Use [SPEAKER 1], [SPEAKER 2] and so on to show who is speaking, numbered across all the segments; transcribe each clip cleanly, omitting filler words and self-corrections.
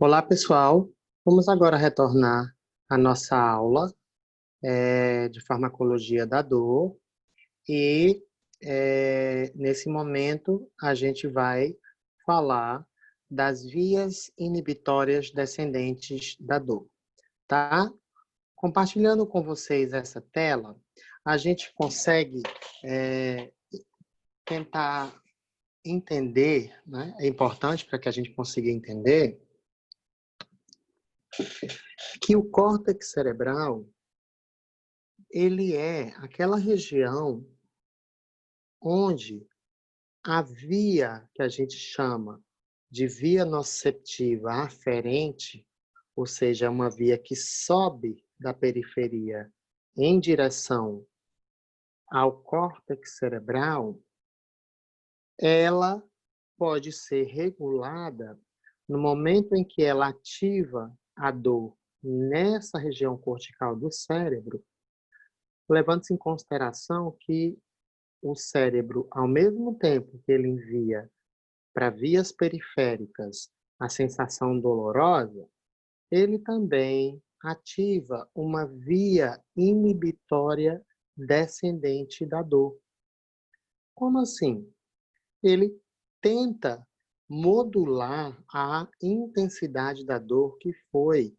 [SPEAKER 1] Olá, pessoal. Vamos agora retornar à nossa aula de farmacologia da dor e, nesse momento, a gente vai falar das vias inibitórias descendentes da dor, tá? Compartilhando com vocês essa tela, a gente consegue tentar entender, né? É importante para que a gente consiga entender que o córtex cerebral ele é aquela região onde a via que a gente chama de via nociceptiva aferente, ou seja, uma via que sobe da periferia em direção ao córtex cerebral, ela pode ser regulada no momento em que ela ativa a dor nessa região cortical do cérebro, levando-se em consideração que o cérebro, ao mesmo tempo que ele envia para vias periféricas a sensação dolorosa, ele também ativa uma via inibitória descendente da dor. Como assim? Ele tenta modular a intensidade da dor que foi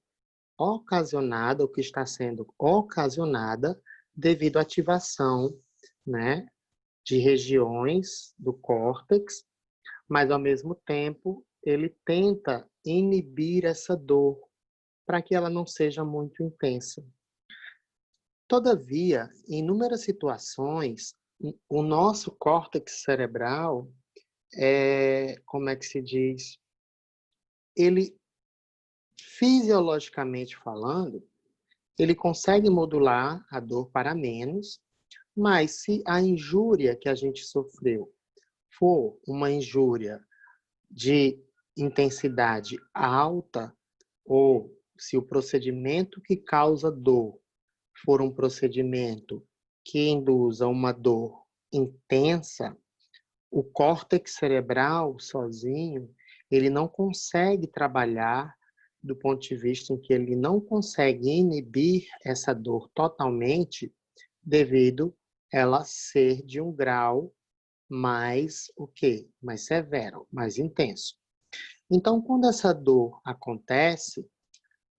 [SPEAKER 1] ocasionada, ou que está sendo ocasionada, devido à ativação, né, de regiões do córtex, mas ao mesmo tempo ele tenta inibir essa dor para que ela não seja muito intensa. Todavia, em inúmeras situações, o nosso córtex cerebral como é que se diz? Ele, fisiologicamente falando, ele consegue modular a dor para menos, mas se a injúria que a gente sofreu for uma injúria de intensidade alta, ou se o procedimento que causa dor for um procedimento que induza uma dor intensa, o córtex cerebral sozinho, ele não consegue trabalhar do ponto de vista em que ele não consegue inibir essa dor totalmente, devido ela ser de um grau mais o quê? Mais severo, mais intenso. Então, quando essa dor acontece,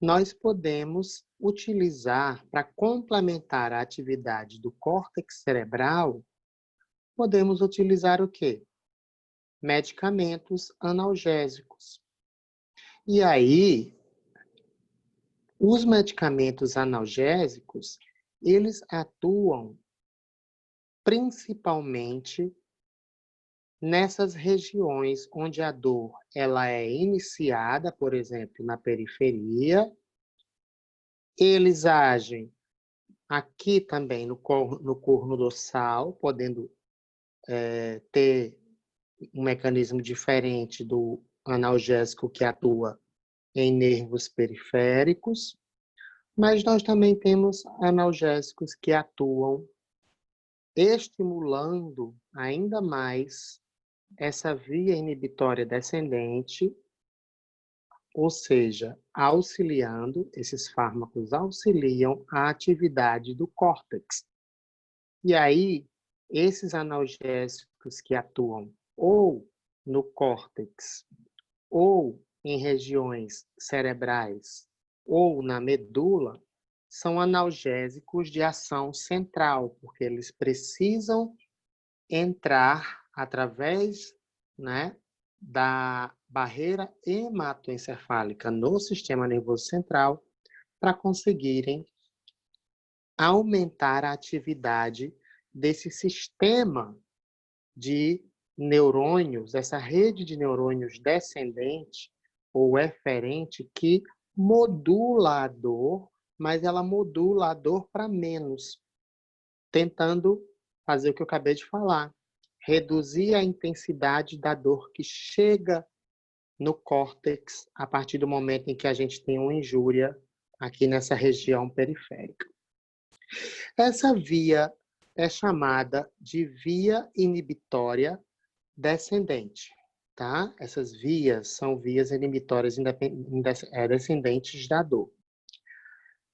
[SPEAKER 1] nós podemos utilizar, para complementar a atividade do córtex cerebral, podemos utilizar o quê? Medicamentos analgésicos. E aí, os medicamentos analgésicos, eles atuam principalmente nessas regiões onde a dor ela é iniciada, por exemplo, na periferia. Eles agem aqui também no corno dorsal, podendo ter um mecanismo diferente do analgésico que atua em nervos periféricos, mas nós também temos analgésicos que atuam estimulando ainda mais essa via inibitória descendente, ou seja, auxiliando, esses fármacos auxiliam a atividade do córtex. E aí, esses analgésicos que atuam ou no córtex, ou em regiões cerebrais, ou na medula, são analgésicos de ação central, porque eles precisam entrar através, né, da barreira hematoencefálica no sistema nervoso central para conseguirem aumentar a atividade desse sistema de neurônios, essa rede de neurônios descendente ou eferente que modula a dor, mas ela modula a dor para menos, tentando fazer o que eu acabei de falar, reduzir a intensidade da dor que chega no córtex a partir do momento em que a gente tem uma injúria aqui nessa região periférica. Essa via é chamada de via inibitória descendente. tá? Essas vias são vias inibitórias descendentes da dor.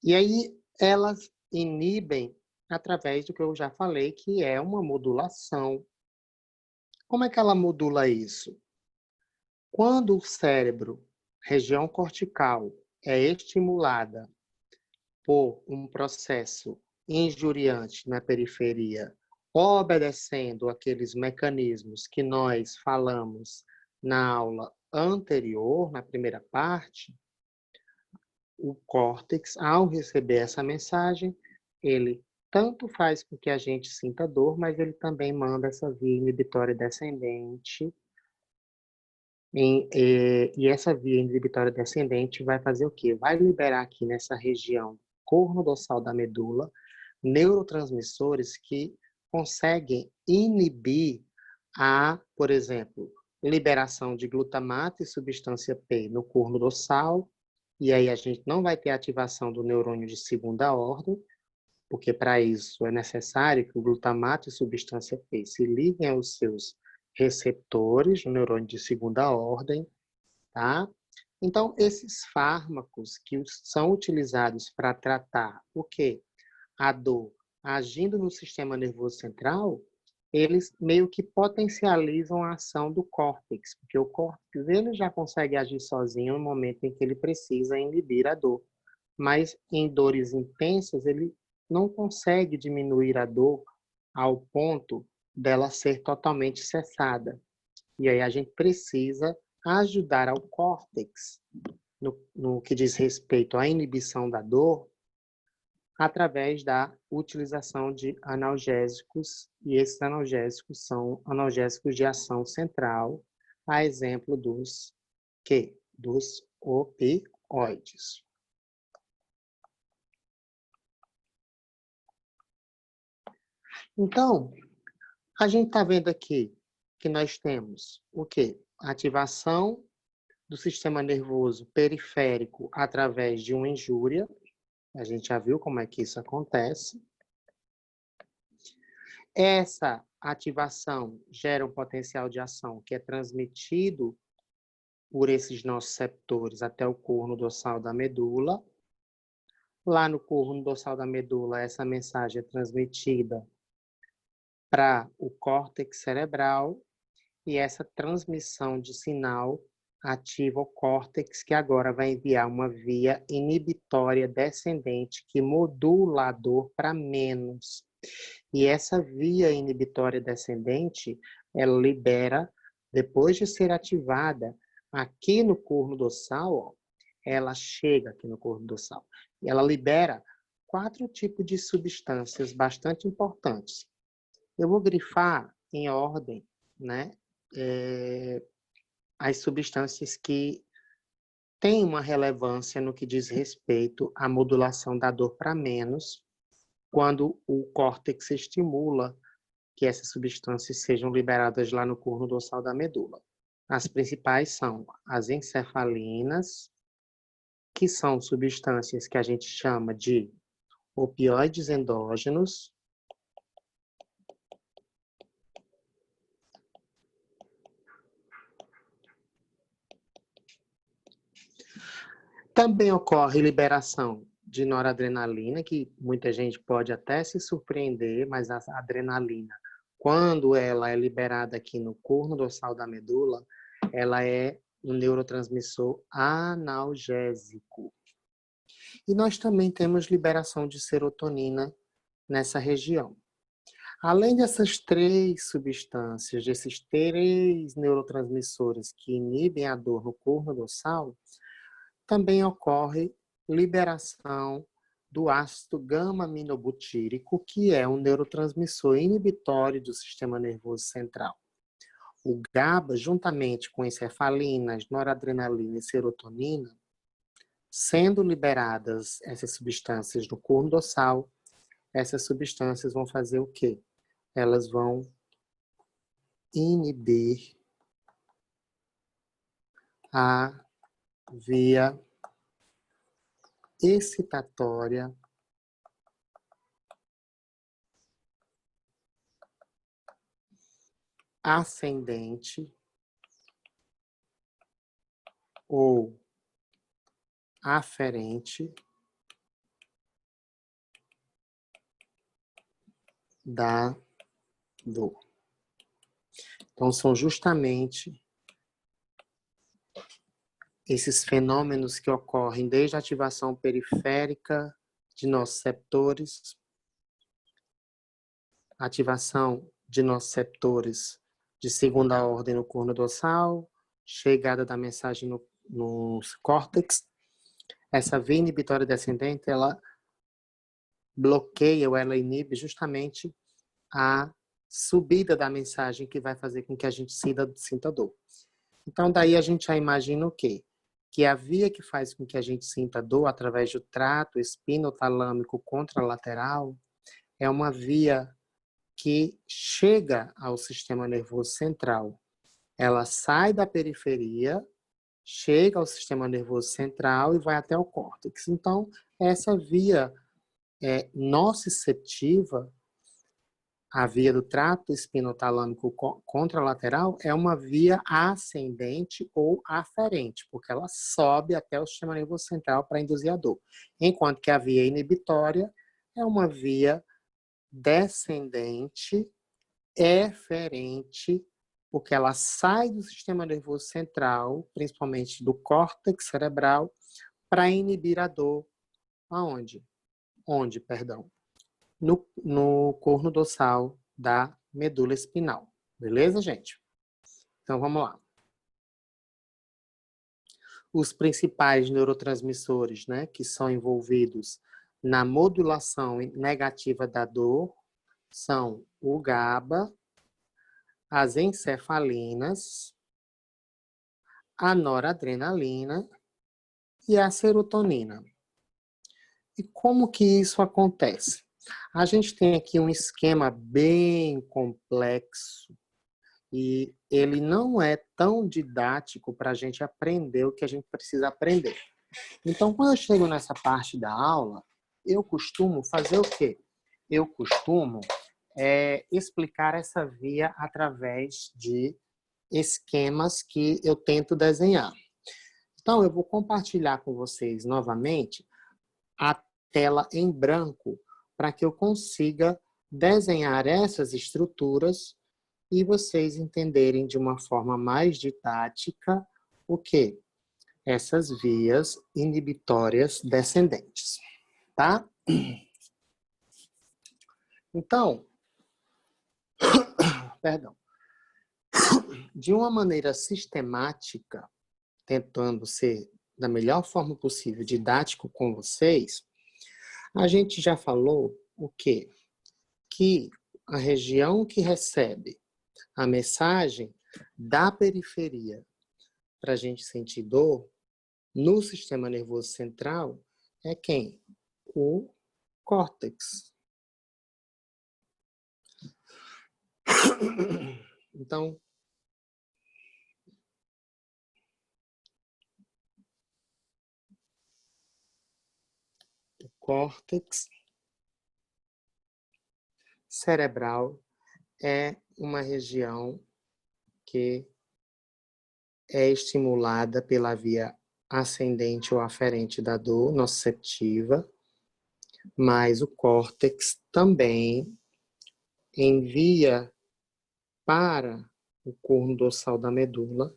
[SPEAKER 1] E aí elas inibem através do que eu já falei, que é uma modulação. Como é que ela modula isso? Quando o cérebro, região cortical, é estimulada por um processo injuriante na periferia, obedecendo aqueles mecanismos que nós falamos na aula anterior, na primeira parte, o córtex, ao receber essa mensagem, ele tanto faz com que a gente sinta dor, mas ele também manda essa via inibitória descendente. E essa via inibitória descendente vai fazer o quê? Vai liberar aqui nessa região corno-dorsal da medula neurotransmissores que conseguem inibir por exemplo, liberação de glutamato e substância P no corno dorsal, e aí a gente não vai ter ativação do neurônio de segunda ordem, porque para isso é necessário que o glutamato e substância P se liguem aos seus receptores no neurônio de segunda ordem, tá? Então, esses fármacos que são utilizados para tratar o quê? A dor agindo no sistema nervoso central, eles meio que potencializam a ação do córtex, porque o córtex ele já consegue agir sozinho no momento em que ele precisa inibir a dor. Mas em dores intensas, ele não consegue diminuir a dor ao ponto dela ser totalmente cessada. E aí a gente precisa ajudar ao córtex no que diz respeito à inibição da dor, através da utilização de analgésicos, e esses analgésicos são analgésicos de ação central, a exemplo dos quê? Dos opioides. Então, a gente está vendo aqui que nós temos o quê? Ativação do sistema nervoso periférico através de uma injúria. A gente já viu como é que isso acontece. Essa ativação gera um potencial de ação que é transmitido por esses nossos receptores até o corno dorsal da medula. Lá no corno dorsal da medula, essa mensagem é transmitida para o córtex cerebral, e essa transmissão de sinal ativa o córtex, que agora vai enviar uma via inibitória descendente que modula a dor para menos. E essa via inibitória descendente, ela libera, depois de ser ativada aqui no corno dorsal, ó, ela chega aqui no corno dorsal, e ela libera 4 tipos de substâncias bastante importantes. Eu vou grifar em ordem, né, as substâncias que têm uma relevância no que diz respeito à modulação da dor para menos, quando o córtex estimula que essas substâncias sejam liberadas lá no corno dorsal da medula. As principais são as encefalinas, que são substâncias que a gente chama de opioides endógenos. Também ocorre liberação de noradrenalina, que muita gente pode até se surpreender, mas a adrenalina, quando ela é liberada aqui no corno dorsal da medula, ela é um neurotransmissor analgésico. E nós também temos liberação de serotonina nessa região. Além dessas 3 substâncias, desses 3 neurotransmissores que inibem a dor no corno dorsal, também ocorre liberação do ácido gama-aminobutírico, que é um neurotransmissor inibitório do sistema nervoso central. O GABA, juntamente com encefalinas, noradrenalina e serotonina, sendo liberadas essas substâncias no corno dorsal, essas substâncias vão fazer o quê? Elas vão inibir a via excitatória ascendente ou aferente da dor. Então, são justamente esses fenômenos que ocorrem desde a ativação periférica de nociceptores, ativação de nociceptores de segunda ordem no corno dorsal, chegada da mensagem no córtex. Essa via inibitória descendente, ela bloqueia ou ela inibe justamente a subida da mensagem que vai fazer com que a gente sinta dor. Então, daí a gente já imagina o quê? Que a via que faz com que a gente sinta dor através do trato espinotalâmico contralateral é uma via que chega ao sistema nervoso central. Ela sai da periferia, chega ao sistema nervoso central e vai até o córtex. Então, essa via nociceptiva, a via do trato espinotalâmico contralateral, é uma via ascendente ou aferente, porque ela sobe até o sistema nervoso central para induzir a dor. Enquanto que a via inibitória é uma via descendente, eferente, porque ela sai do sistema nervoso central, principalmente do córtex cerebral, para inibir a dor. Aonde? Perdão? No corno dorsal da medula espinal. Beleza, gente? Então, vamos lá. Os principais neurotransmissores, né, que são envolvidos na modulação negativa da dor são o GABA, as encefalinas, a noradrenalina e a serotonina. E como que isso acontece? A gente tem aqui um esquema bem complexo e ele não é tão didático para a gente aprender o que a gente precisa aprender. Então, quando eu chego nessa parte da aula, eu costumo fazer o quê? Eu costumo explicar essa via através de esquemas que eu tento desenhar. Então, eu vou compartilhar com vocês novamente a tela em branco para que eu consiga desenhar essas estruturas e vocês entenderem de uma forma mais didática o que? Essas vias inibitórias descendentes, tá? Então, perdão, de uma maneira sistemática, tentando ser da melhor forma possível didático com vocês, a gente já falou o quê? Que a região que recebe a mensagem da periferia para a gente sentir dor no sistema nervoso central é quem? O córtex. Então, o córtex cerebral é uma região que é estimulada pela via ascendente ou aferente da dor nociceptiva, mas o córtex também envia para o corno dorsal da medula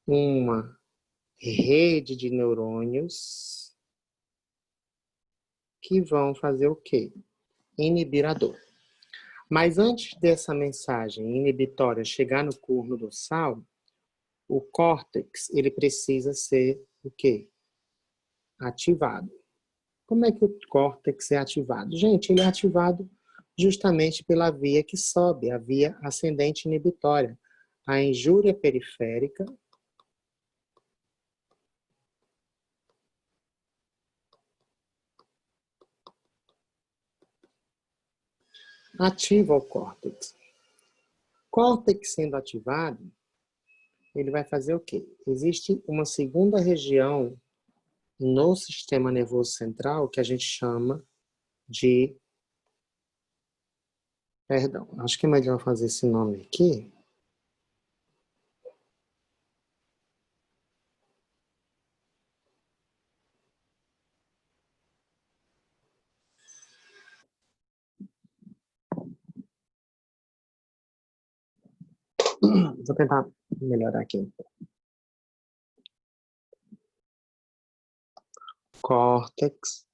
[SPEAKER 1] uma rede de neurônios que vão fazer o quê? Inibir a dor. Mas antes dessa mensagem inibitória chegar no corno dorsal, o córtex, ele precisa ser o quê? Ativado. Como é que o córtex é ativado? Gente, ele é ativado justamente pela via que sobe, a via ascendente inibitória. A injúria periférica ativa o córtex. Córtex sendo ativado, ele vai fazer o quê? Existe uma segunda região no sistema nervoso central que a gente chama de... Perdão, acho que é melhor fazer esse nome aqui. Vou tentar melhorar aqui. Córtex.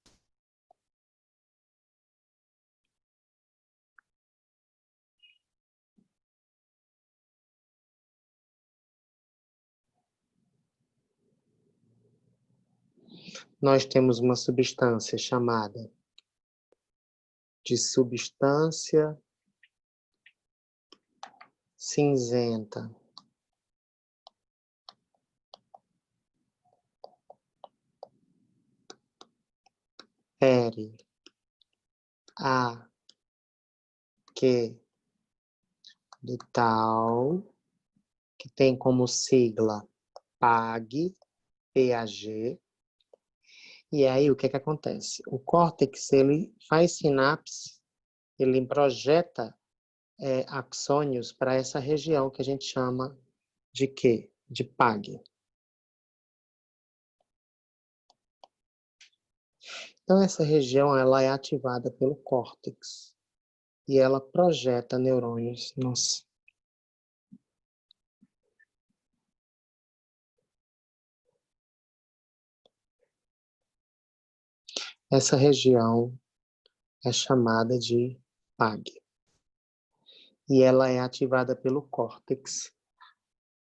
[SPEAKER 1] Nós temos uma substância chamada de substância cinzenta. Periaquedutal, que tem como sigla PAG, PAG. E aí, o que acontece? O córtex, ele faz sinapse, ele projeta axônios para essa região que a gente chama de quê? De PAG. Então, essa região ela é ativada pelo córtex e ela projeta neurônios. Nossa. Essa região é chamada de PAG. E ela é ativada pelo córtex.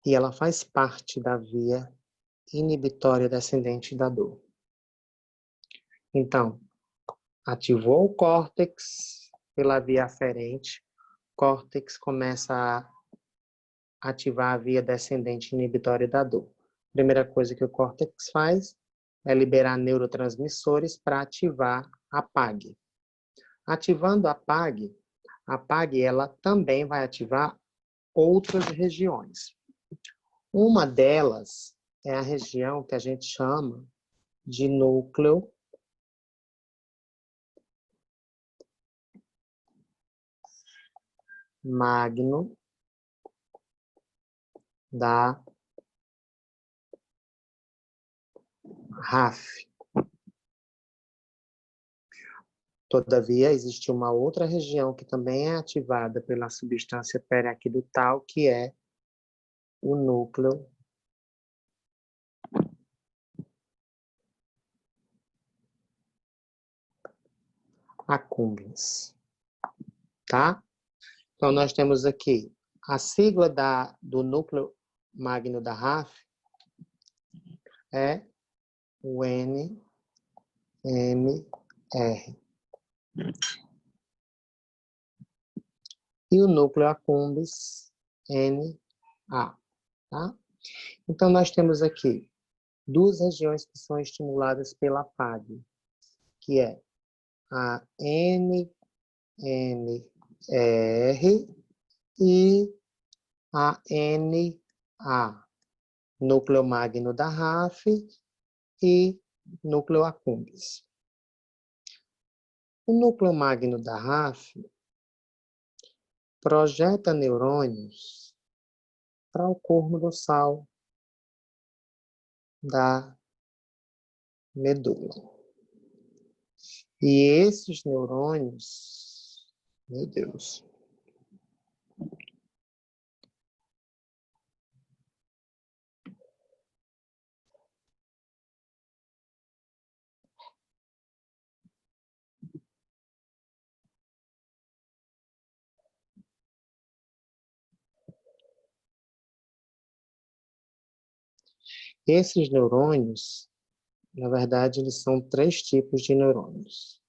[SPEAKER 1] E ela faz parte da via inibitória descendente da dor. Então, ativou o córtex pela via aferente, o córtex começa a ativar a via descendente inibitória da dor. A primeira coisa que o córtex faz é liberar neurotransmissores para ativar a PAG. Ativando a PAG ela também vai ativar outras regiões. Uma delas é a região que a gente chama de núcleo magno da RAF. Todavia, existe uma outra região que também é ativada pela substância periaquedutal, que é o núcleo accumbens, tá? Então, nós temos aqui a sigla do núcleo magno da RAF é o NMR. E o núcleo accumbens, NA, tá? Então, nós temos aqui duas regiões que são estimuladas pela PAG, que é a NMR e a NA, núcleo magno da RAF e núcleo accumbens. O núcleo magno da RAF projeta neurônios para o corno dorsal da medula. E esses neurônios, meu Deus, esses neurônios, na verdade, eles são 3 tipos de neurônios.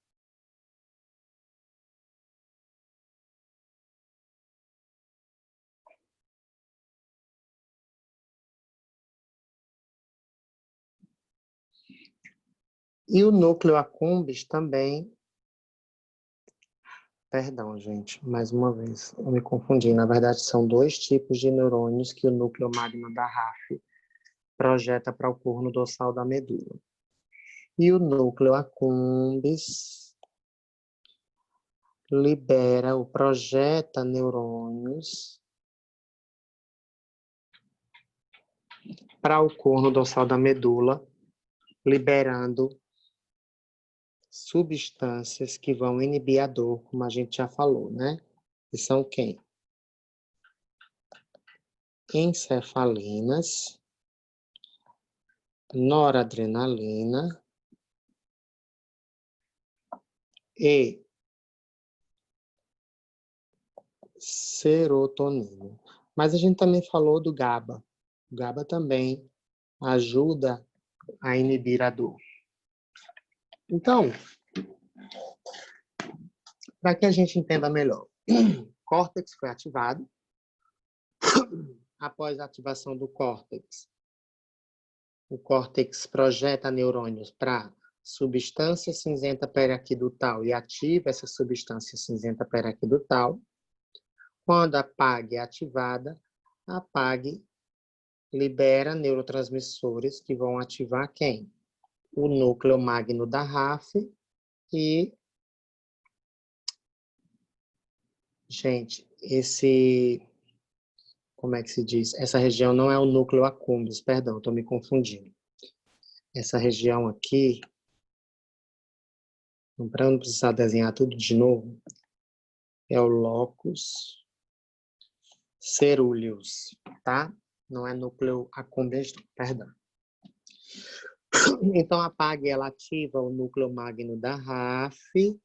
[SPEAKER 1] E o núcleo accumbens também... Perdão, gente, mais uma vez, eu me confundi. Na verdade, são 2 tipos de neurônios que o núcleo magno da RAF projeta para o corno dorsal da medula. E o núcleo accumbens libera ou projeta neurônios para o corno dorsal da medula, liberando substâncias que vão inibir a dor, como a gente já falou, né? E são quem? encefalinas, noradrenalina e serotonina. Mas a gente também falou do GABA. O GABA também ajuda a inibir a dor. Então, para que a gente entenda melhor, o córtex foi ativado. Após a ativação do córtex, o córtex projeta neurônios para substância cinzenta periaquidutal e ativa essa substância cinzenta periaquidutal. Quando a PAG é ativada, a PAG libera neurotransmissores que vão ativar quem? O núcleo magno da RAF e, gente, como é que se diz? Essa região não é o núcleo accumbens, perdão, estou me confundindo. Essa região aqui, para não precisar desenhar tudo de novo, é o locus cerúleus, tá? Não é núcleo accumbens, perdão. Então, a PAG, ela ativa o núcleo magno da RAF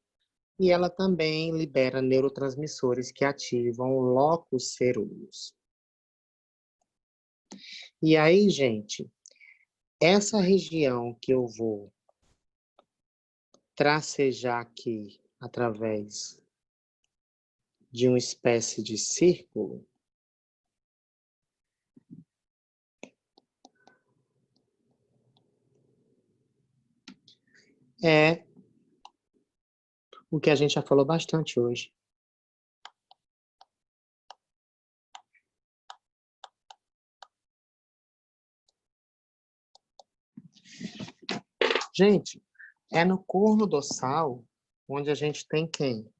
[SPEAKER 1] e ela também libera neurotransmissores que ativam o locus cerúleus. E aí, gente, essa região que eu vou tracejar aqui através de uma espécie de círculo é o que a gente já falou bastante hoje. Gente, é no corno dorsal onde a gente tem quem?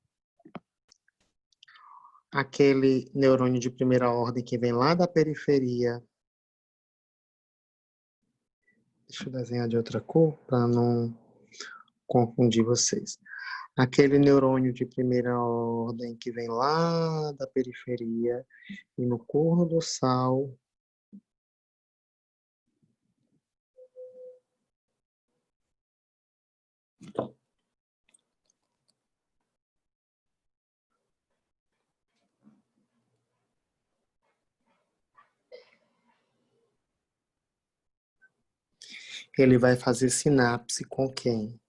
[SPEAKER 1] Aquele neurônio de primeira ordem que vem lá da periferia. Deixa eu desenhar de outra cor para não confundir vocês. Aquele neurônio de primeira ordem que vem lá da periferia e no corno dorsal ele vai fazer sinapse com quem?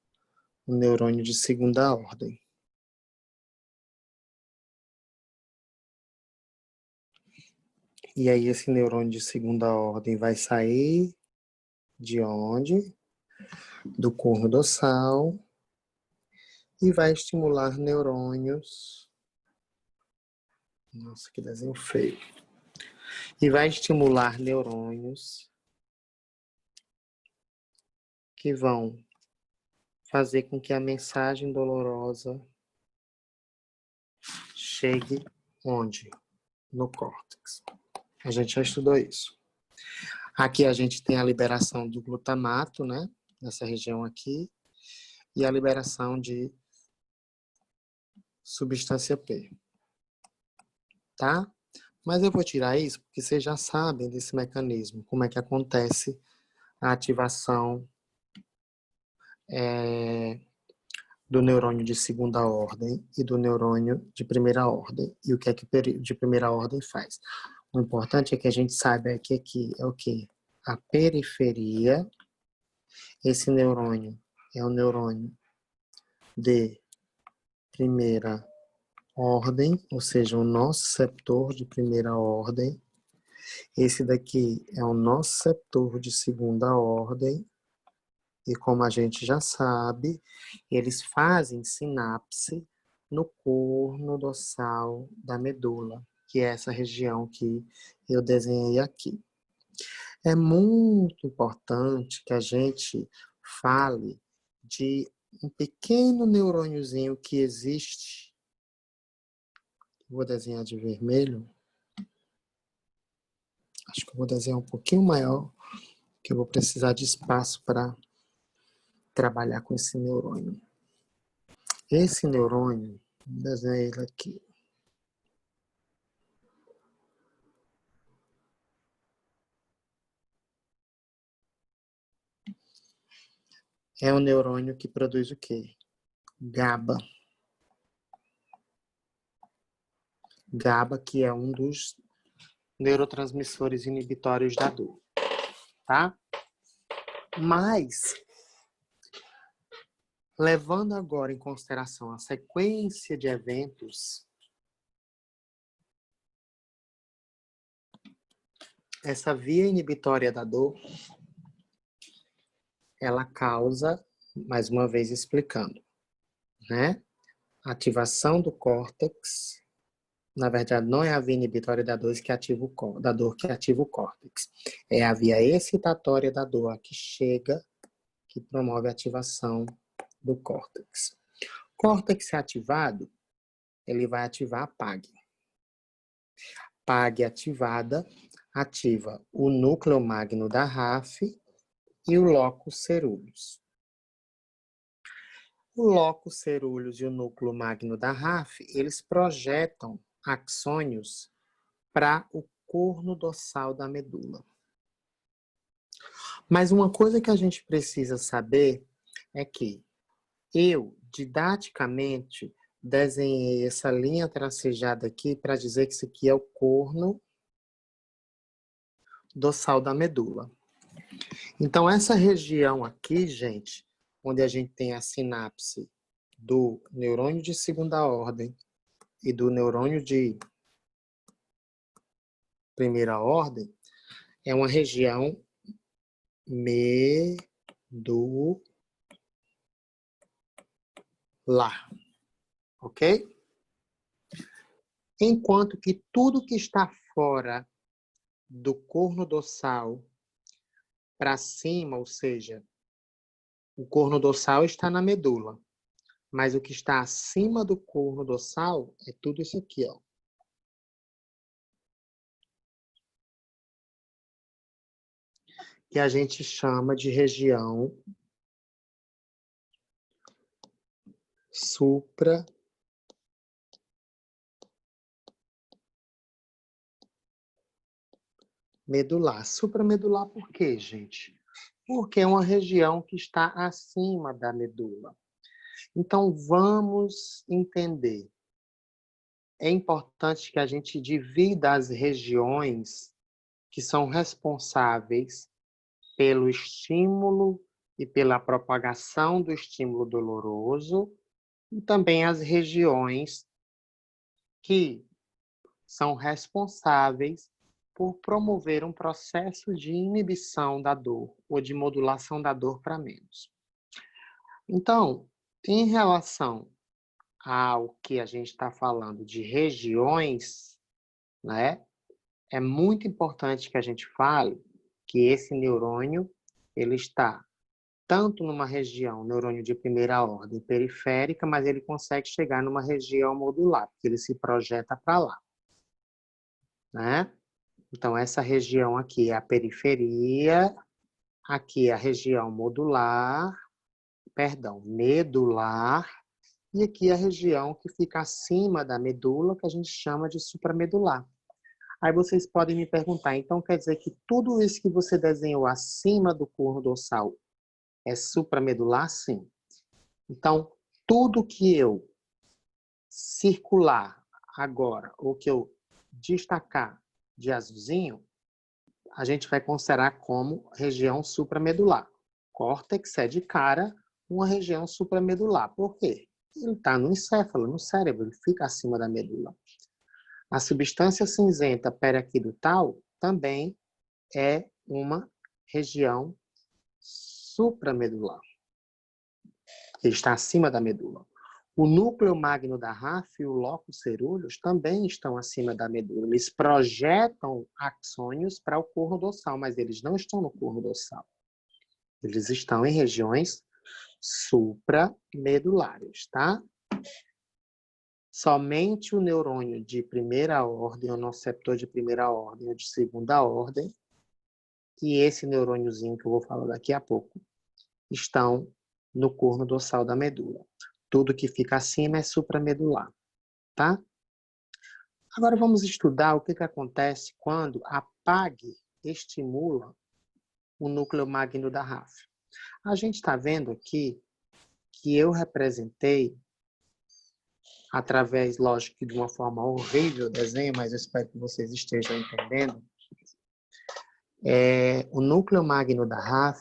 [SPEAKER 1] O neurônio de segunda ordem. E aí esse neurônio de segunda ordem vai sair de onde? Do corno dorsal e vai estimular neurônios. Nossa, que desenho feio. E vai estimular neurônios que vão fazer com que a mensagem dolorosa chegue onde? No córtex. A gente já estudou isso. Aqui a gente tem a liberação do glutamato, né? Nessa região aqui. E a liberação de substância P. Tá? Mas eu vou tirar isso porque vocês já sabem desse mecanismo. Como é que acontece a ativação do neurônio de segunda ordem e do neurônio de primeira ordem. E o que é que o de primeira ordem faz? O importante é que a gente saiba que aqui é o quê? A periferia. Esse neurônio é o neurônio de primeira ordem, ou seja, o nociceptor de primeira ordem. Esse daqui é o nociceptor de segunda ordem. E como a gente já sabe, eles fazem sinapse no corno dorsal da medula, que é essa região que eu desenhei aqui. É muito importante que a gente fale de um pequeno neurôniozinho que existe. Vou desenhar de vermelho. Acho que eu vou desenhar um pouquinho maior, que eu vou precisar de espaço para trabalhar com esse neurônio. Esse neurônio, vou desenhar ele aqui. é o neurônio que produz o quê? GABA. GABA, que é um dos neurotransmissores inibitórios da dor, tá? Mas, levando agora em consideração a sequência de eventos, essa via inibitória da dor, ela causa, mais uma vez explicando, né? Ativação do córtex. Na verdade, não é a via inibitória da dor que ativa o córtex. É a via excitatória da dor que chega, que promove a ativação do córtex. Córtex ativado, ele vai ativar a PAG. PAG ativada ativa o núcleo magno da RAF e o locus coeruleus. O locus coeruleus e o núcleo magno da RAF, eles projetam axônios para o corno dorsal da medula. Mas uma coisa que a gente precisa saber é que eu, didaticamente, desenhei essa linha tracejada aqui para dizer que isso aqui é o corno dorsal da medula. Então, essa região aqui, gente, onde a gente tem a sinapse do neurônio de segunda ordem e do neurônio de primeira ordem, é uma região medular. Ok? Enquanto que tudo que está fora do corno dorsal para cima, ou seja, o corno dorsal está na medula, mas o que está acima do corno dorsal é tudo isso aqui, ó. Que a gente chama de região supramedular. Supramedular por quê, gente? Porque é uma região que está acima da medula. Então, vamos entender. É importante que a gente divida as regiões que são responsáveis pelo estímulo e pela propagação do estímulo doloroso, e também as regiões que são responsáveis por promover um processo de inibição da dor ou de modulação da dor para menos. Então, em relação ao que a gente está falando de regiões, né, é muito importante que a gente fale que esse neurônio ele está tanto numa região, neurônio de primeira ordem periférica, mas ele consegue chegar numa região modular, porque ele se projeta para lá, né? Então, essa região aqui é a periferia, aqui é a região medular, e aqui é a região que fica acima da medula, que a gente chama de supramedular. Aí vocês podem me perguntar, então quer dizer que tudo isso que você desenhou acima do corno dorsal é supramedular? Sim. Então, tudo que eu circular agora, ou que eu destacar de azulzinho, a gente vai considerar como região supramedular. Córtex é de cara uma região supramedular. Por quê? Ele está no encéfalo, no cérebro, ele fica acima da medula. A substância cinzenta periaquidutal também é uma região supramedular. Ele está acima da medula. O núcleo magno da RAF e o locus coeruleus também estão acima da medula. Eles projetam axônios para o corno dorsal, mas eles não estão no corno dorsal. Eles estão em regiões supramedulares, tá? Somente o neurônio de primeira ordem, o noceptor de primeira ordem ou de segunda ordem, e esse neurôniozinho que eu vou falar daqui a pouco, estão no corno dorsal da medula. Tudo que fica acima é supramedular, tá? Agora vamos estudar o que acontece quando a PAG estimula o núcleo magno da RAF. A gente está vendo aqui que eu representei, através, lógico que de uma forma horrível o desenho, mas eu espero que vocês estejam entendendo, o núcleo magno da RAF,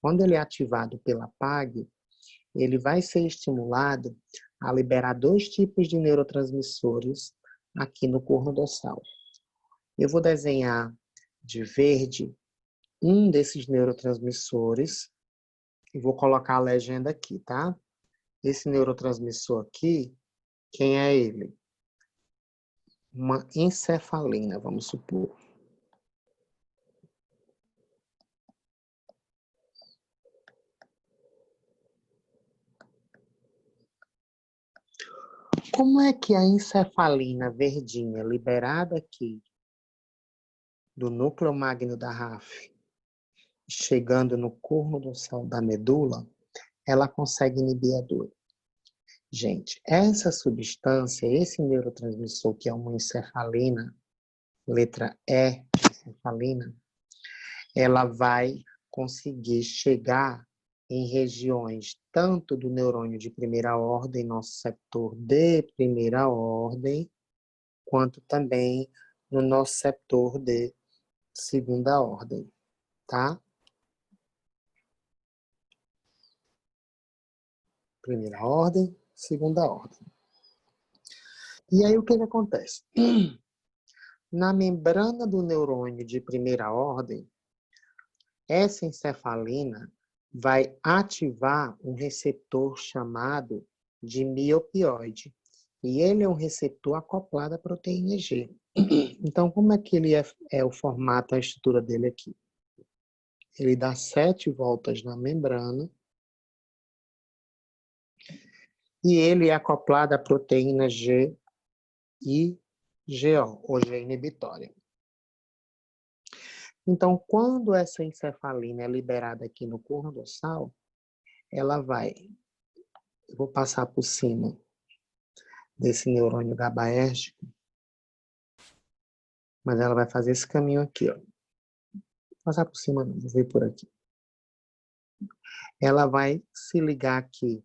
[SPEAKER 1] quando ele é ativado pela PAG, ele vai ser estimulado a liberar dois tipos de neurotransmissores aqui no corno dorsal. Eu vou desenhar de verde um desses neurotransmissores e vou colocar a legenda aqui, tá? Esse neurotransmissor aqui, quem é ele? Uma encefalina, vamos supor. Como é que a encefalina verdinha liberada aqui do núcleo magno da RAF, chegando no corno dorsal da medula, ela consegue inibir a dor? Gente, essa substância, esse neurotransmissor que é uma encefalina, letra E, encefalina, ela vai conseguir chegar em regiões tanto do neurônio de primeira ordem, nosso receptor de primeira ordem, quanto também no nosso receptor de segunda ordem, tá? Primeira ordem, segunda ordem. E aí o que acontece? Na membrana do neurônio de primeira ordem, essa encefalina vai ativar um receptor chamado de miopioide. E ele é um receptor acoplado à proteína G. Então, como é que ele é o formato, a estrutura dele aqui? Ele dá 7 voltas na membrana e ele é acoplado à proteína G e GO, ou G inibitória. Então, quando essa encefalina é liberada aqui no corno dorsal, ela vai, eu vou passar por cima desse neurônio GABAérgico, mas ela vai fazer esse caminho aqui, ó. Vou passar por cima, não, vou vir por aqui. Ela vai se ligar aqui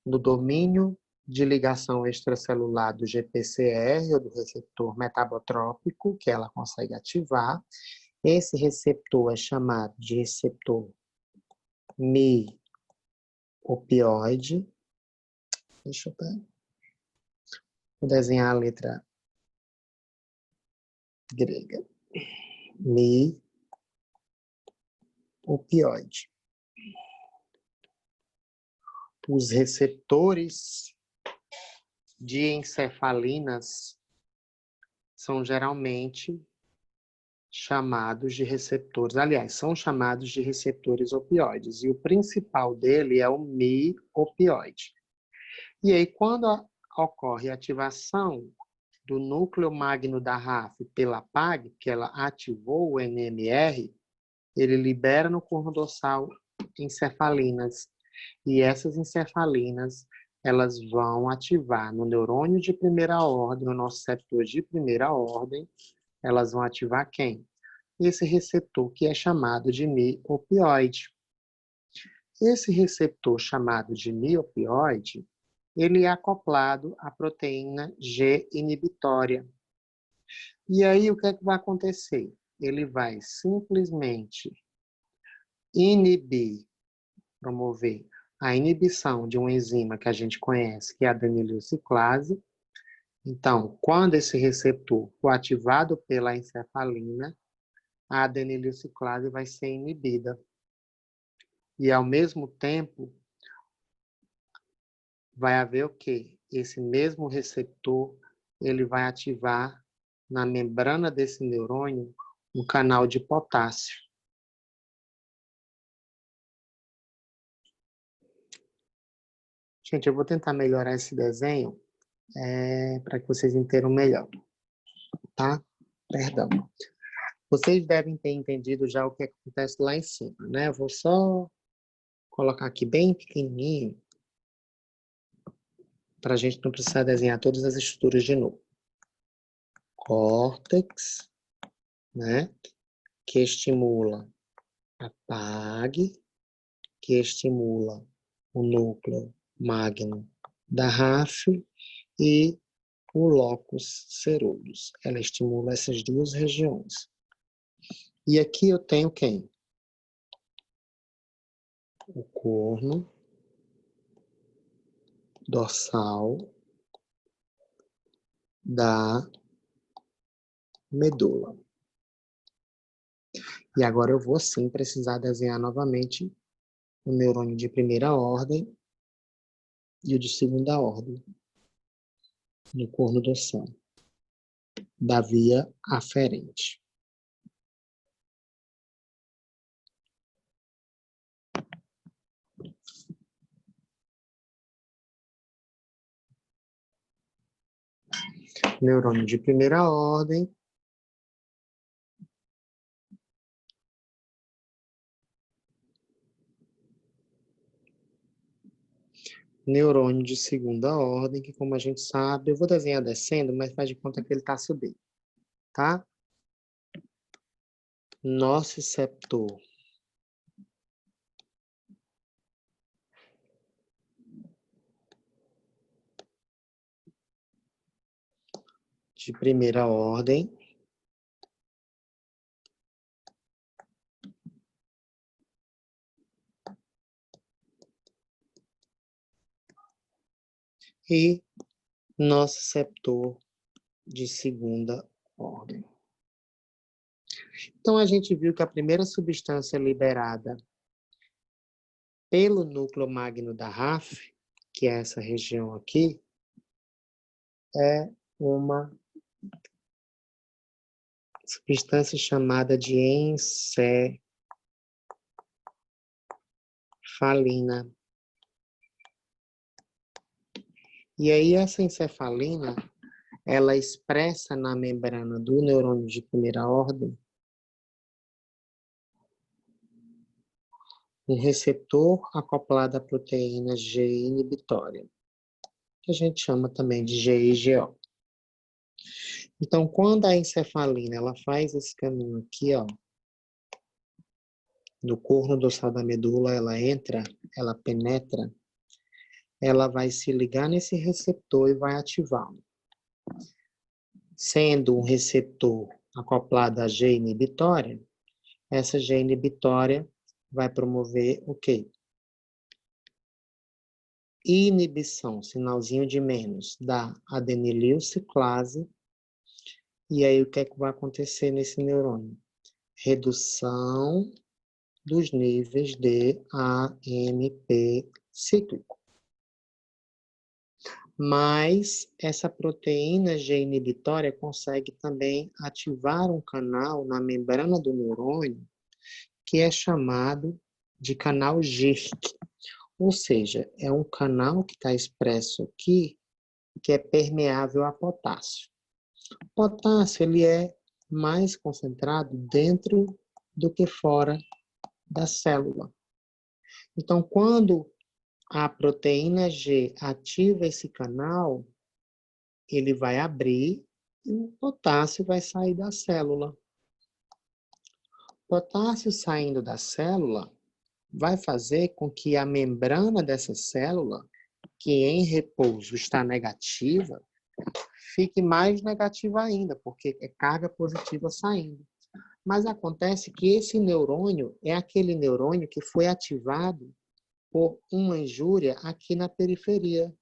[SPEAKER 1] no domínio de ligação extracelular do GPCR, ou do receptor metabotrópico, que ela consegue ativar. Esse receptor é chamado de receptor mi-opioide. Deixa eu ver. Vou desenhar a letra grega. Mi-opioide. Os receptores de encefalinas são geralmente chamados de receptores, aliás, são chamados de receptores opioides, e o principal dele é o mi-opioide. E aí, quando ocorre a ativação do núcleo magno da RAF pela PAG, que ela ativou o NMR, ele libera no corno dorsal encefalinas, e essas encefalinas elas vão ativar no neurônio de primeira ordem, no nosso receptor de primeira ordem, elas vão ativar quem? Esse receptor que é chamado de mi-opioide. Esse receptor chamado de mi-opioide, ele é acoplado à proteína G inibitória. E aí o que é que vai acontecer? Ele vai simplesmente inibir, promover a inibição de uma enzima que a gente conhece, que é a adenileuciclase. Então, quando esse receptor for ativado pela encefalina, a adenileuciclase vai ser inibida. E, ao mesmo tempo, vai haver o quê? Esse mesmo receptor, ele vai ativar na membrana desse neurônio um canal de potássio. Gente, eu vou tentar melhorar esse desenho para que vocês entendam melhor, tá? Perdão. Vocês devem ter entendido já o que acontece lá em cima, né? Eu vou só colocar aqui bem pequenininho para a gente não precisar desenhar todas as estruturas de novo. Córtex, né? Que estimula a PAG, que estimula o núcleo magno da RAF e o locus ceruleus. Ela estimula essas duas regiões. E aqui eu tenho quem? O corno dorsal da medula. E agora eu vou sim precisar desenhar novamente o neurônio de primeira ordem e o de segunda ordem no corno dorsal da via aferente. Neurônio de primeira ordem. Neurônio de segunda ordem, que como a gente sabe, eu vou desenhar descendo, mas faz de conta que ele está subindo, tá? Nociceptor de primeira ordem. E nociceptor de segunda ordem. Então, a gente viu que a primeira substância liberada pelo núcleo magno da RAF, que é essa região aqui, é uma substância chamada de encefalina. E aí essa encefalina, ela expressa na membrana do neurônio de primeira ordem um receptor acoplado à proteína G inibitória, que a gente chama também de GIGO. Então, quando a encefalina ela faz esse caminho aqui, ó, do corno dorsal da medula, ela entra, ela penetra, ela vai se ligar nesse receptor e vai ativá-lo. Sendo um receptor acoplado à G inibitória, essa G inibitória vai promover o quê? Inibição, sinalzinho de menos, da adenililciclase. E aí o que é que vai acontecer nesse neurônio? Redução dos níveis de AMP cíclico. Mas essa proteína G inibitória consegue também ativar um canal na membrana do neurônio que é chamado de canal GIRC. Ou seja, é um canal que está expresso aqui que é permeável a potássio. O potássio ele é mais concentrado dentro do que fora da célula. Então, quando a proteína G ativa esse canal, ele vai abrir e o potássio vai sair da célula. O potássio saindo da célula vai fazer com que a membrana dessa célula, que em repouso está negativa, fique mais negativa ainda, porque é carga positiva saindo. Mas acontece que esse neurônio é aquele neurônio que foi ativado por uma injúria aqui na periferia.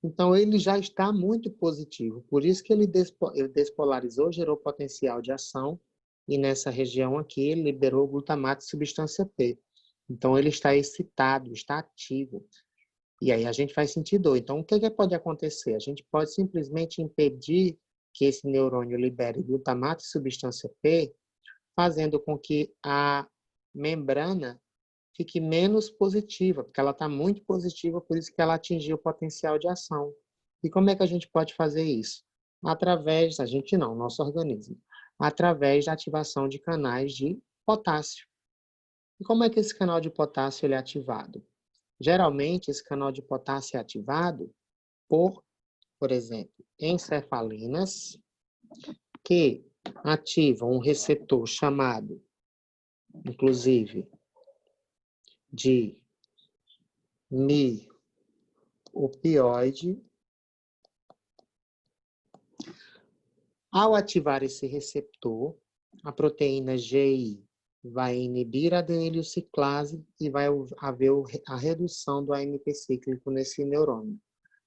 [SPEAKER 1] Então, ele já está muito positivo. Por isso que ele despolarizou, gerou potencial de ação, e nessa região aqui ele liberou glutamato e substância P. Então, ele está excitado, está ativo. E aí a gente faz sentido. Então, o que pode acontecer? A gente pode simplesmente impedir que esse neurônio libere glutamato e substância P, fazendo com que a membrana fique menos positiva, porque ela está muito positiva, por isso que ela atingiu o potencial de ação. E como é que a gente pode fazer isso? Através, a gente não, nosso organismo, através da ativação de canais de potássio. E como é que esse canal de potássio ele é ativado? Geralmente, esse canal de potássio é ativado por exemplo, encefalinas que ativam um receptor chamado, inclusive, de mi-opioide. Ao ativar esse receptor, a proteína GI vai inibir a adenyloxiclase e vai haver a redução do AMP cíclico nesse neurônio.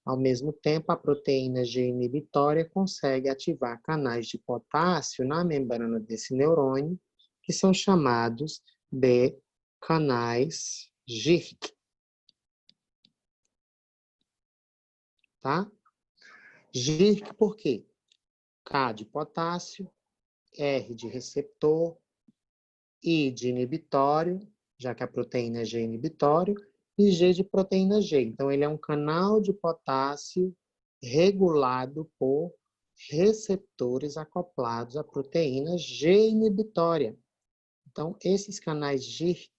[SPEAKER 1] Ao mesmo tempo, a proteína G inibitória consegue ativar canais de potássio na membrana desse neurônio, que são chamados de canais GIRC. Tá? GIRC por quê? K de potássio, R de receptor, I de inibitório, já que a proteína é G inibitório, e G de proteína G. Então, ele é um canal de potássio regulado por receptores acoplados à proteína G inibitória. Então, esses canais GIRC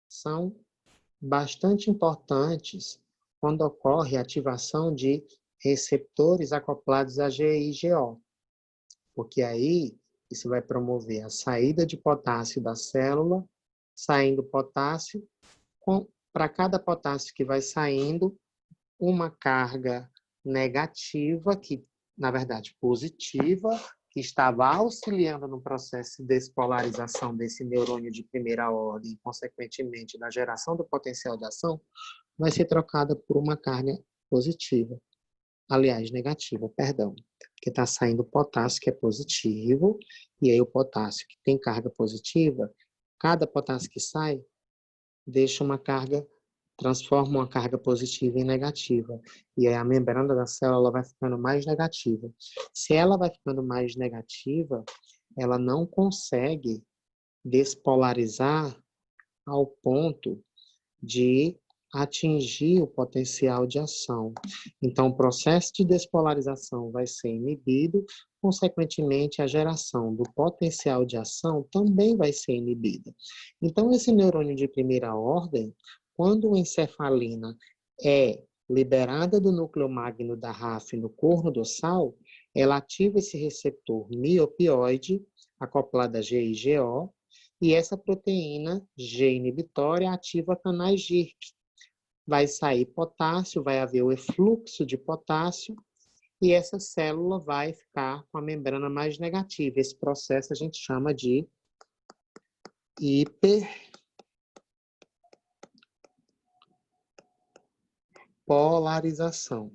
[SPEAKER 1] são bastante importantes quando ocorre a ativação de receptores acoplados a GI e GO, porque aí isso vai promover a saída de potássio da célula, saindo potássio, para cada potássio que vai saindo, uma carga negativa, que na verdade positiva, que estava auxiliando no processo de despolarização desse neurônio de primeira ordem, e consequentemente na geração do potencial de ação, vai ser trocada por uma carga positiva. Aliás, negativa, perdão, que está saindo potássio que é positivo, e aí o potássio que tem carga positiva, cada potássio que sai, deixa uma carga, transforma uma carga positiva em negativa, e aí a membrana da célula vai ficando mais negativa. Se ela vai ficando mais negativa, ela não consegue despolarizar ao ponto de atingir o potencial de ação. Então, o processo de despolarização vai ser inibido, consequentemente, a geração do potencial de ação também vai ser inibida. Então, esse neurônio de primeira ordem, quando a encefalina é liberada do núcleo magno da RAF no corno dorsal, ela ativa esse receptor mi-opioide, acoplado a GIGO, e essa proteína G inibitória ativa canais GIRC. Vai sair potássio, vai haver o efluxo de potássio, e essa célula vai ficar com a membrana mais negativa. Esse processo a gente chama de hiperpolarização.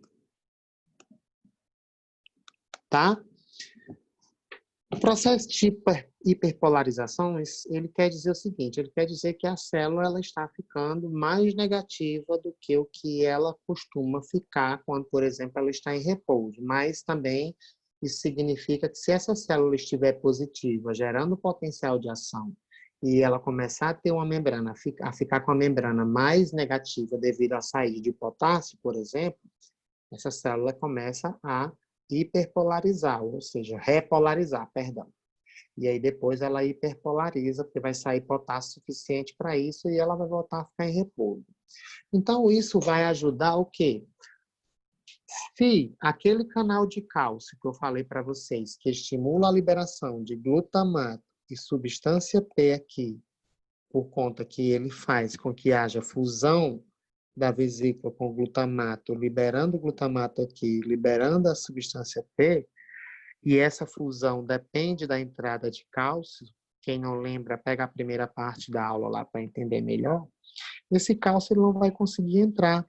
[SPEAKER 1] Tá? O processo de hiperpolarização, ele quer dizer o seguinte, ele quer dizer que a célula ela está ficando mais negativa do que o que ela costuma ficar quando, por exemplo, ela está em repouso. Mas também isso significa que se essa célula estiver positiva, gerando potencial de ação, e ela começar a ter uma membrana, a ficar com a membrana mais negativa devido à saída de potássio, por exemplo, essa célula começa a hiperpolarizar, ou seja, repolarizar, perdão. E aí depois ela hiperpolariza, porque vai sair potássio suficiente para isso e ela vai voltar a ficar em repouso. Então isso vai ajudar o quê? Se aquele canal de cálcio que eu falei para vocês, que estimula a liberação de glutamato e substância P aqui, por conta que ele faz com que haja fusão da vesícula com glutamato, liberando o glutamato aqui, liberando a substância P, e essa fusão depende da entrada de cálcio. Quem não lembra, pega a primeira parte da aula lá para entender melhor. Esse cálcio ele não vai conseguir entrar,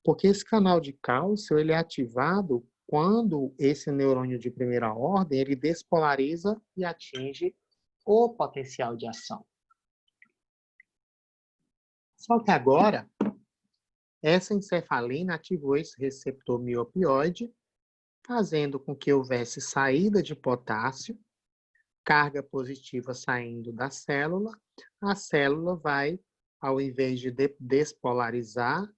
[SPEAKER 1] porque esse canal de cálcio ele é ativado quando esse neurônio de primeira ordem ele despolariza e atinge o potencial de ação. Só que agora, essa encefalina ativou esse receptor miopioide, fazendo com que houvesse saída de potássio, carga positiva saindo da célula, a célula vai, ao invés de despolarizar,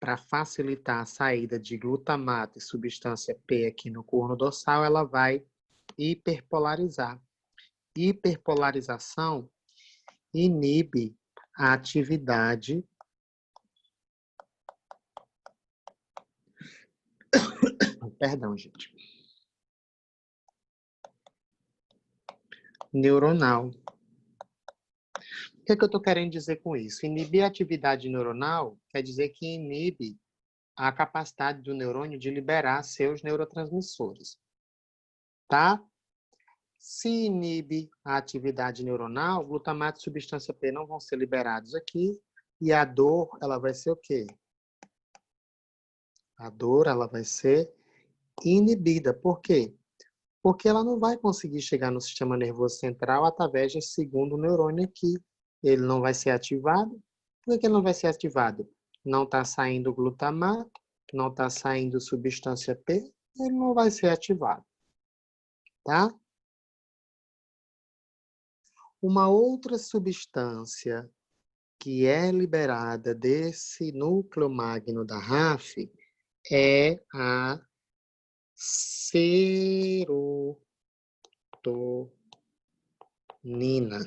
[SPEAKER 1] para facilitar a saída de glutamato e substância P aqui no corno dorsal, ela vai hiperpolarizar. Hiperpolarização inibe a atividade perdão, gente. neuronal. O que é que eu estou querendo dizer com isso? Inibir a atividade neuronal quer dizer que inibe a capacidade do neurônio de liberar seus neurotransmissores, tá? Se inibe a atividade neuronal, glutamato e substância P não vão ser liberados aqui, e a dor, ela vai ser o quê? A dor, ela vai ser inibida. Por quê? Porque ela não vai conseguir chegar no sistema nervoso central através desse segundo neurônio aqui. Ele não vai ser ativado. Por que ele não vai ser ativado? Não está saindo glutamato, não está saindo substância P, ele não vai ser ativado, tá? Uma outra substância que é liberada desse núcleo magno da RAF é a serotonina.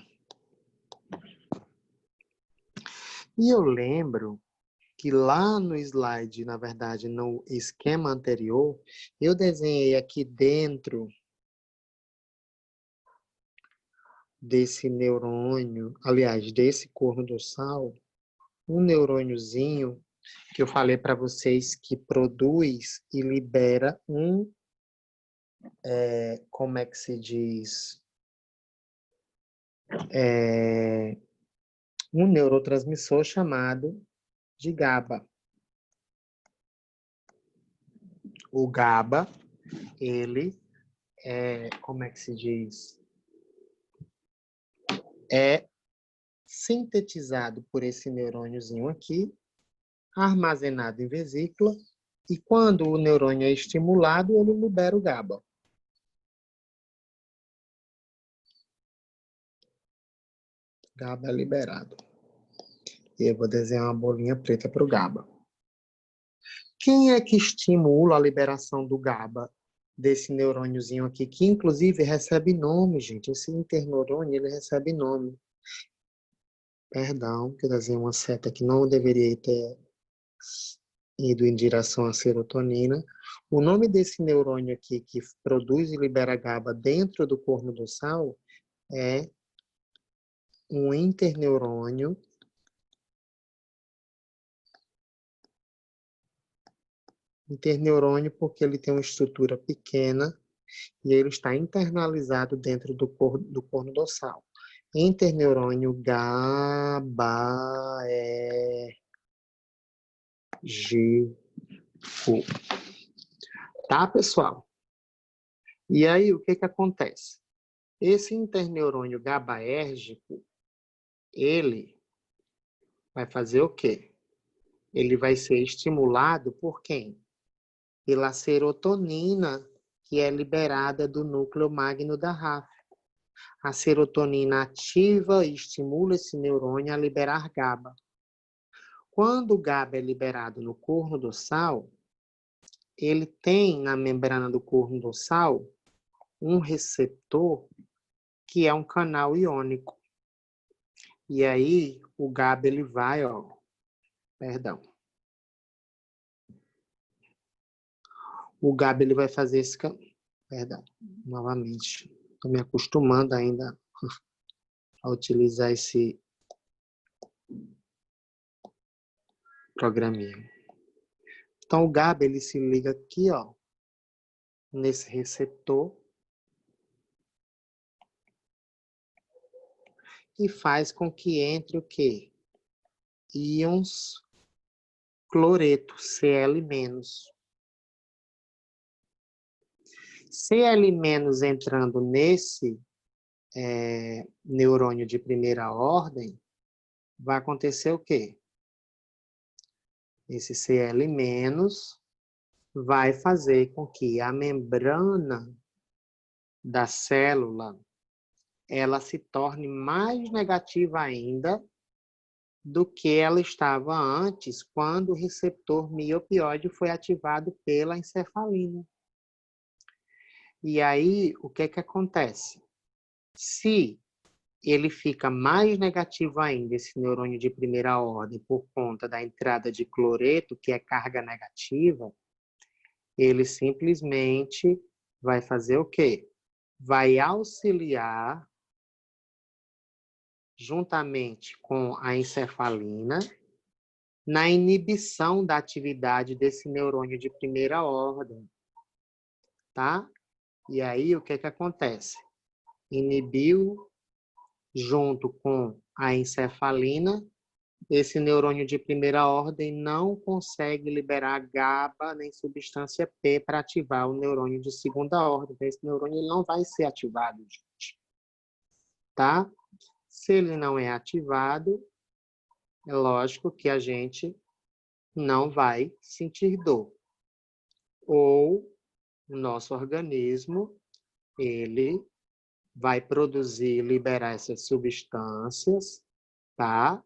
[SPEAKER 1] E eu lembro que lá no slide, na verdade, no esquema anterior, eu desenhei aqui dentro desse neurônio, aliás, desse corno dorsal, um neurôniozinho que eu falei para vocês que produz e libera como é que se diz? Um neurotransmissor chamado de GABA. O GABA, ele como é que se diz? É sintetizado por esse neurôniozinho aqui, armazenado em vesícula, e quando o neurônio é estimulado, ele libera o GABA. GABA é liberado. E eu vou desenhar uma bolinha preta para o GABA. Quem é que estimula a liberação do GABA? Desse neurôniozinho aqui, que inclusive recebe nome, gente. Esse interneurônio, ele recebe nome. Perdão, que eu desenhei uma seta que não deveria ter ido em direção à serotonina. O nome desse neurônio aqui, que produz e libera GABA dentro do corno dorsal, é um interneurônio porque ele tem uma estrutura pequena e ele está internalizado dentro do corno dorsal. Interneurônio GABAérgico. Tá, pessoal? E aí, o que que acontece? Esse interneurônio GABAérgico, ele vai fazer o quê? Ele vai ser estimulado por quem? Pela serotonina, que é liberada do núcleo magno da RAF. A serotonina ativa e estimula esse neurônio a liberar GABA. Quando o GABA é liberado no corno dorsal, ele tem na membrana do corno dorsal um receptor que é um canal iônico. E aí o GABA ele vai, o GABA ele vai fazer esse novamente. Estou me acostumando ainda a utilizar esse programinha. Então o GABA ele se liga aqui, nesse receptor e faz com que entre o quê? Íons cloreto, Cl-. Cl- entrando nesse neurônio de primeira ordem, vai acontecer o quê? Esse Cl- vai fazer com que a membrana da célula ela se torne mais negativa ainda do que ela estava antes, quando o receptor miopioide foi ativado pela encefalina. E aí, o que que acontece? Se ele fica mais negativo ainda, esse neurônio de primeira ordem, por conta da entrada de cloreto, que é carga negativa, ele simplesmente vai fazer o quê? Vai auxiliar juntamente com a encefalina, na inibição da atividade desse neurônio de primeira ordem, tá? E aí, o que acontece? Inibiu junto com a encefalina, esse neurônio de primeira ordem não consegue liberar GABA nem substância P para ativar o neurônio de segunda ordem. Então, esse neurônio ele não vai ser ativado, gente. Tá? Se ele não é ativado, é lógico que a gente não vai sentir dor. Ou o nosso organismo, ele vai produzir, liberar essas substâncias, tá?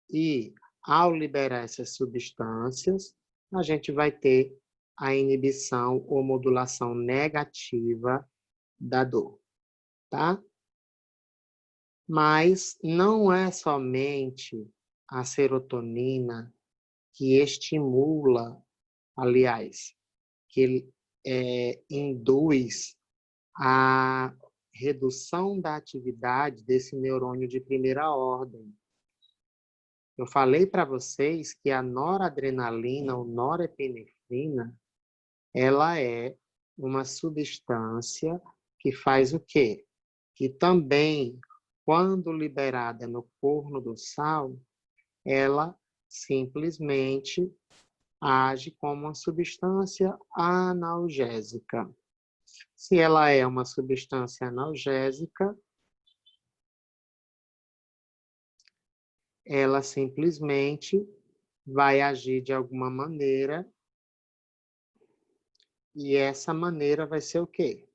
[SPEAKER 1] E, ao liberar essas substâncias, a gente vai ter a inibição ou modulação negativa da dor, tá? Mas não é somente a serotonina que estimula, aliás, que induz a redução da atividade desse neurônio de primeira ordem. Eu falei para vocês que a noradrenalina ou norepinefrina, ela é uma substância que faz o quê? Que também, quando liberada no corno do sal, ela simplesmente age como uma substância analgésica. Se ela é uma substância analgésica, ela simplesmente vai agir de alguma maneira, e essa maneira vai ser o quê?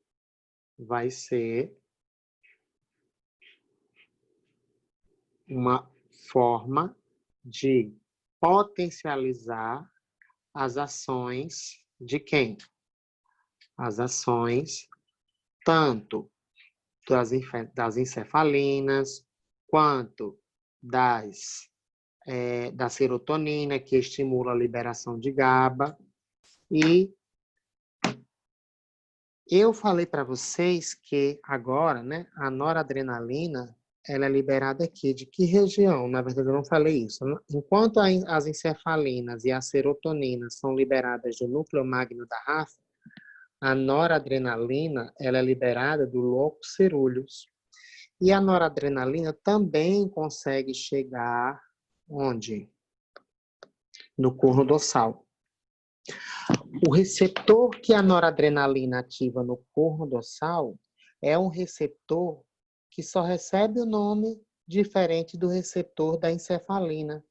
[SPEAKER 1] Vai ser uma forma de potencializar as ações de quem? As ações tanto das encefalinas, quanto da serotonina, que estimula a liberação de GABA. E eu falei para vocês que agora, né, a noradrenalina, ela é liberada aqui. De que região? Na verdade, eu não falei isso. Enquanto as encefalinas e a serotonina são liberadas do núcleo magno da RAF, a noradrenalina, ela é liberada do locus coeruleus. E a noradrenalina também consegue chegar onde? No corno dorsal. O receptor que a noradrenalina ativa no corno dorsal é um receptor que só recebe o nome diferente do receptor da encefalina.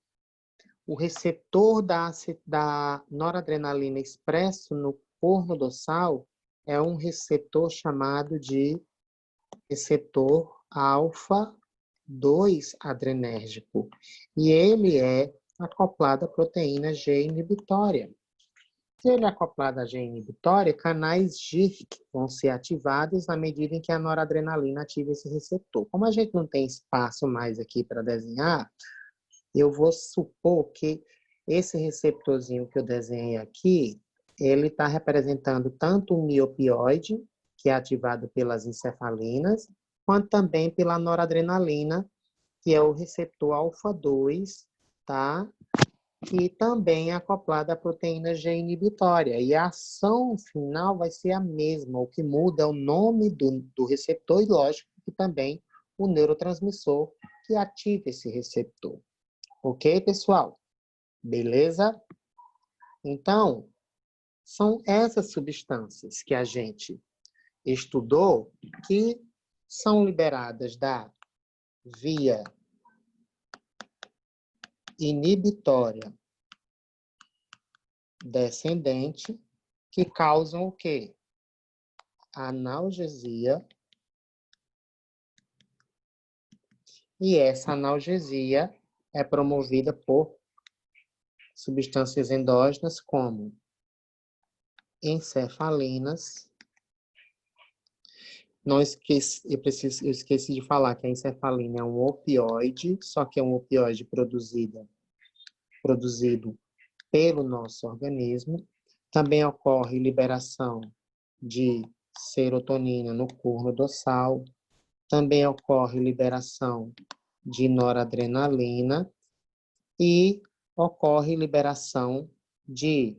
[SPEAKER 1] O receptor da noradrenalina expresso no corno dorsal é um receptor chamado de receptor alfa-2 adrenérgico. E ele é acoplado à proteína G inibitória. Se ele é acoplado à G inibitória, canais GIRC vão ser ativados na medida em que a noradrenalina ativa esse receptor. Como a gente não tem espaço mais aqui para desenhar, eu vou supor que esse receptorzinho que eu desenhei aqui, ele está representando tanto o miopioide, que é ativado pelas encefalinas, quanto também pela noradrenalina, que é o receptor alfa-2, tá? E também é acoplada à proteína G inibitória. E a ação final vai ser a mesma. O que muda é o nome do receptor e, lógico, que também o neurotransmissor que ativa esse receptor. Ok, pessoal? Beleza? Então, são essas substâncias que a gente estudou que são liberadas da via inibitória descendente, que causam o quê? Analgesia. E essa analgesia é promovida por substâncias endógenas como encefalinas. Não esqueci, eu esqueci de falar que a encefalina é um opioide, só que é um opioide produzido pelo nosso organismo. Também ocorre liberação de serotonina no corno dorsal. Também ocorre liberação de noradrenalina e ocorre liberação de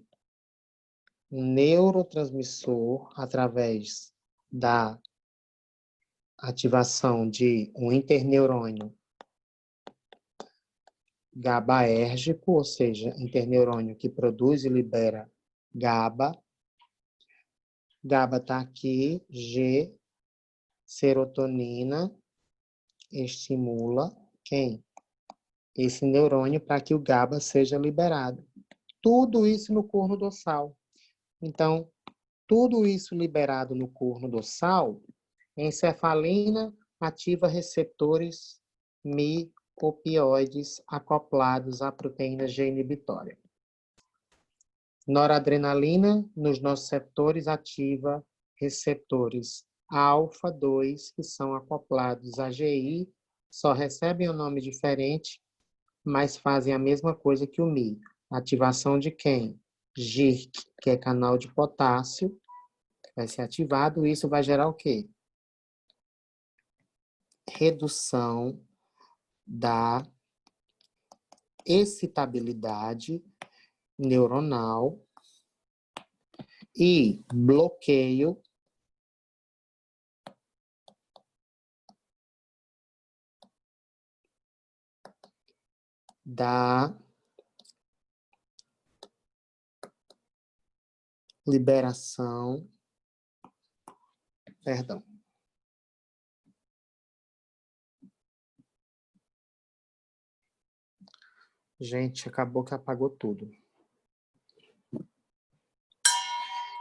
[SPEAKER 1] um neurotransmissor através da ativação de um interneurônio GABAérgico, ou seja, interneurônio que produz e libera GABA. GABA está aqui, G, serotonina, estimula quem? Esse neurônio para que o GABA seja liberado. Tudo isso no corno dorsal. Então, tudo isso liberado no corno dorsal, encefalina ativa receptores opioides acoplados à proteína G inibitória. Noradrenalina, nos nossos receptores, ativa receptores alfa-2, que são acoplados à GI, só recebem um nome diferente, mas fazem a mesma coisa que o Mi. Ativação de quem? GIRC, que é canal de potássio, vai ser ativado, isso vai gerar o quê? Redução da excitabilidade neuronal e bloqueio da liberação, perdão. Gente, acabou que apagou tudo.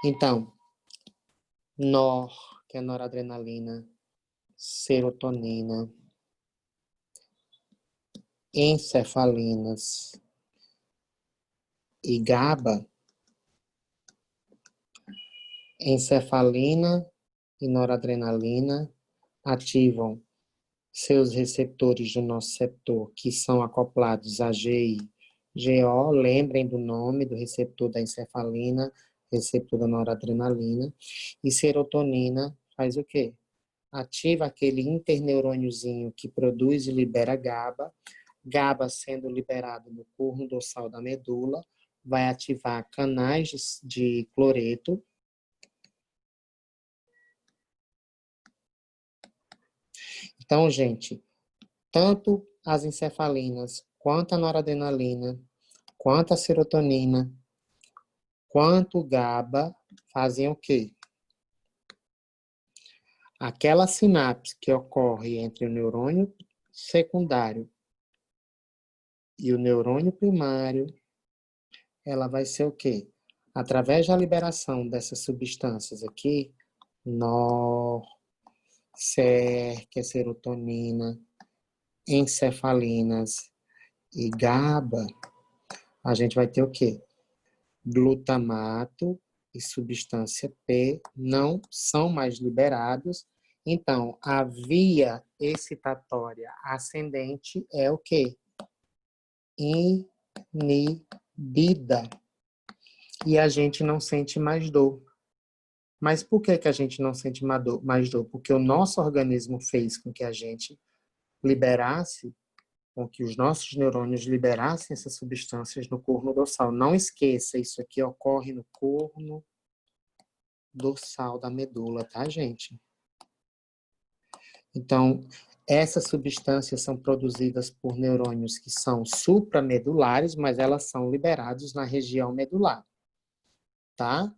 [SPEAKER 1] Então, NOR, que é noradrenalina, serotonina, encefalinas e GABA, encefalina e noradrenalina ativam seus receptores do nosso receptor, que são acoplados a GI, GO, lembrem do nome do receptor da encefalina, receptor da noradrenalina, e serotonina faz o quê? Ativa aquele interneurôniozinho que produz e libera GABA, GABA sendo liberado no corno dorsal da medula, vai ativar canais de cloreto. Então, gente, tanto as encefalinas, quanto a noradrenalina, quanto a serotonina, quanto o GABA fazem o quê? Aquela sinapse que ocorre entre o neurônio secundário e o neurônio primário, ela vai ser o quê? Através da liberação dessas substâncias aqui, NOR, SER, que é serotonina, encefalinas e GABA, a gente vai ter o quê? Glutamato e substância P não são mais liberados. Então, a via excitatória ascendente é o quê? Inibida. E a gente não sente mais dor. Mas por que a gente não sente mais dor? Porque o nosso organismo fez com que a gente liberasse, com que os nossos neurônios liberassem essas substâncias no corno dorsal. Não esqueça, isso aqui ocorre no corno dorsal da medula, tá, gente? Então, essas substâncias são produzidas por neurônios que são supramedulares, mas elas são liberadas na região medular, tá?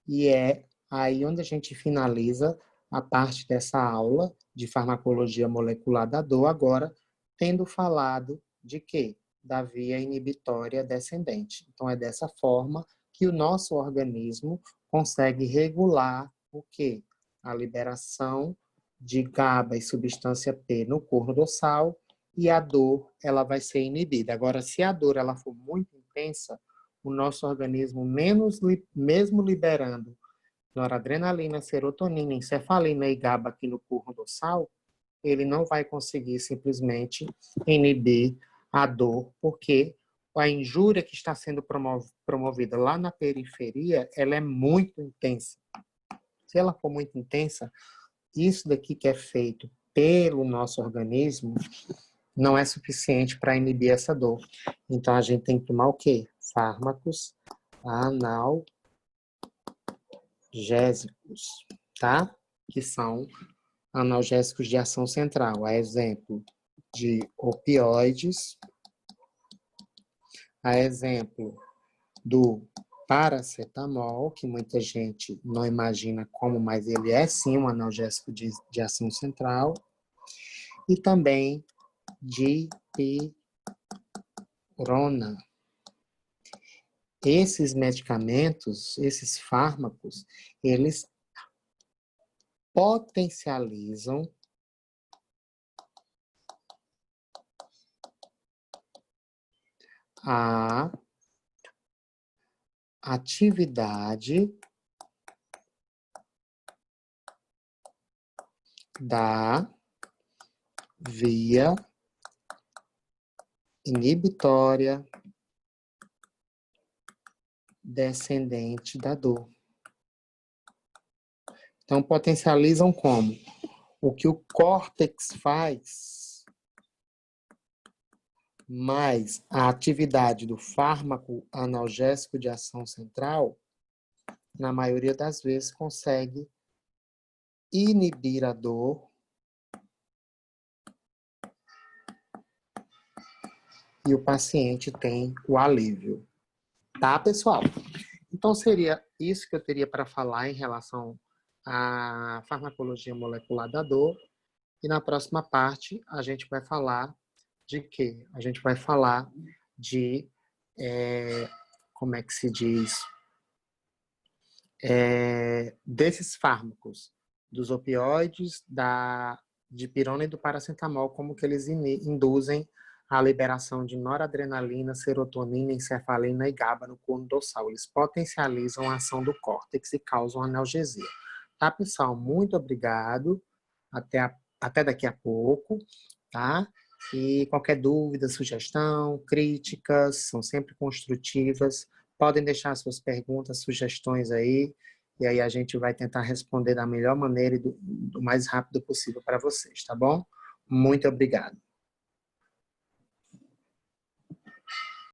[SPEAKER 1] E é aí onde a gente finaliza a parte dessa aula de farmacologia molecular da dor, agora tendo falado de quê? Da via inibitória descendente. Então, é dessa forma que o nosso organismo consegue regular o quê? A liberação de GABA e substância P no corno dorsal, e a dor ela vai ser inibida. Agora, se a dor ela for muito intensa, o nosso organismo, mesmo liberando noradrenalina, serotonina, encefalina e GABA aqui no corno dorsal, ele não vai conseguir simplesmente inibir a dor, porque a injúria que está sendo promovida lá na periferia, ela é muito intensa. Se ela for muito intensa, isso daqui que é feito pelo nosso organismo não é suficiente para inibir essa dor. Então, a gente tem que tomar o quê? Fármacos analgésicos, tá? Que são analgésicos de ação central. A exemplo de opioides, a exemplo do paracetamol, que muita gente não imagina como, mas ele é sim um analgésico de ação central, e também dipirona. Esses medicamentos, esses fármacos, eles potencializam a atividade da via inibitória descendente da dor. Então, potencializam como? O que o córtex faz, mais a atividade do fármaco analgésico de ação central, na maioria das vezes consegue inibir a dor e o paciente tem o alívio. Tá, pessoal? Então, seria isso que eu teria para falar em relação à farmacologia molecular da dor. E na próxima parte, a gente vai falar de quê? A gente vai falar de, como é que se diz? Desses fármacos, dos opioides, da dipirona e do paracetamol, como que eles induzem a liberação de noradrenalina, serotonina, encefalina e GABA no corno dorsal. Eles potencializam a ação do córtex e causam analgesia. Tá, pessoal? Muito obrigado. Até daqui a pouco, tá? E qualquer dúvida, sugestão, críticas, são sempre construtivas. Podem deixar suas perguntas, sugestões aí, e aí a gente vai tentar responder da melhor maneira e do mais rápido possível para vocês, tá bom? Muito obrigado.